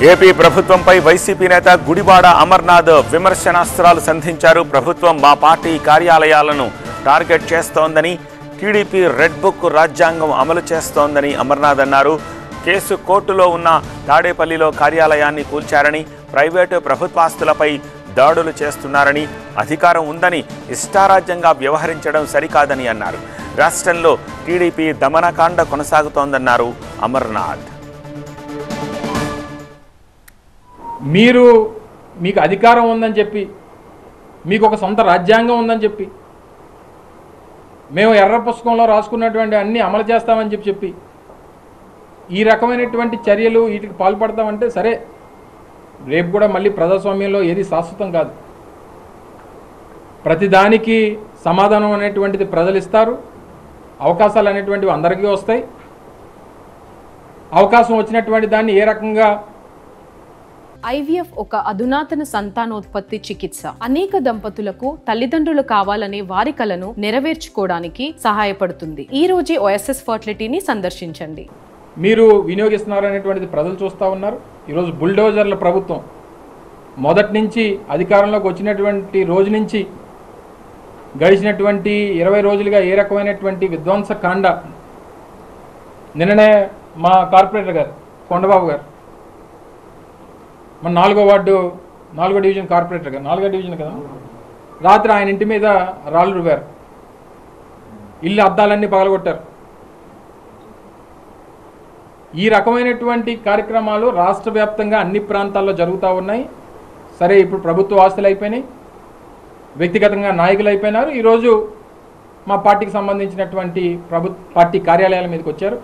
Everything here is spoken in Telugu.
ఏపీ ప్రభుత్వంపై వైసీపీ నేత గుడివాడ అమర్నాథ్ విమర్శనాస్త్రాలు సంధించారు. ప్రభుత్వం మా పార్టీ కార్యాలయాలను టార్గెట్ చేస్తోందని, టీడీపీ రెడ్ బుక్ రాజ్యాంగం అమలు చేస్తోందని అమర్నాథ్ అన్నారు. కేసు కోర్టులో ఉన్న తాడేపల్లిలో కార్యాలయాన్ని కూల్చారని, ప్రైవేటు ప్రభుత్వాస్తులపై దాడులు చేస్తున్నారని, అధికారం ఉందని ఇష్టారాజ్యంగా వ్యవహరించడం సరికాదని అన్నారు. రాష్ట్రంలో టీడీపీ దమనకాండ కొనసాగుతోందన్నారు అమర్నాథ్. మీకు అధికారం ఉందని చెప్పి, మీకు ఒక సొంత రాజ్యాంగం ఉందని చెప్పి, మేము ఎర్ర పుస్తకంలో రాసుకున్నటువంటి అన్నీ అమలు చేస్తామని చెప్పి ఈ రకమైనటువంటి చర్యలు వీటికి పాల్పడతామంటే సరే, రేపు కూడా మళ్ళీ ప్రజాస్వామ్యంలో ఏది శాశ్వతం కాదు. ప్రతిదానికి సమాధానం అనేటువంటిది ప్రజలు ఇస్తారు. అవకాశాలు అనేటువంటివి అందరికీ వస్తాయి. అవకాశం వచ్చినటువంటి దాన్ని ఏ రకంగా IVF ఒక అధునాతన సంతానోత్పత్తి చికిత్స. అనేక దంపతులకు తల్లిదండ్రులు కావాలనే వారి కలను నెరవేర్చుకోవడానికి సహాయపడుతుంది. ఈ రోజే OSS ఫర్టిలిటీని సందర్శించండి. మీరు వినియోగిస్తున్నారు అనేటువంటిది ప్రజలు చూస్తూ ఉన్నారు. ఈరోజు బుల్డోజర్ల ప్రభుత్వం మొదటి నుంచి అధికారంలోకి వచ్చినటువంటి రోజు నుంచి గడిచినటువంటి 20 రోజులుగా ఏ రకమైనటువంటి విధ్వంసకాండ. నిన్ననే మా కార్పొరేటర్ గారు కొండబాబు గారు, మన 4వ వార్డు 4వ డివిజన్ కార్పొరేటర్ గారు, 4వ డివిజన్ కదా, రాత్రి ఆయన ఇంటి మీద రాళ్ళు రువ్వారు. ఇల్లు అద్దాలన్నీ పగలగొట్టారు. ఈ రకమైనటువంటి కార్యక్రమాలు రాష్ట్ర వ్యాప్తంగా అన్ని ప్రాంతాల్లో జరుగుతూ ఉన్నాయి. సరే, ఇప్పుడు ప్రభుత్వ ఆస్తులు అయిపోయినాయి, వ్యక్తిగతంగా నాయకులు అయిపోయినారు. ఈరోజు మా పార్టీకి సంబంధించినటువంటి పార్టీ కార్యాలయాల మీదకి వచ్చారు.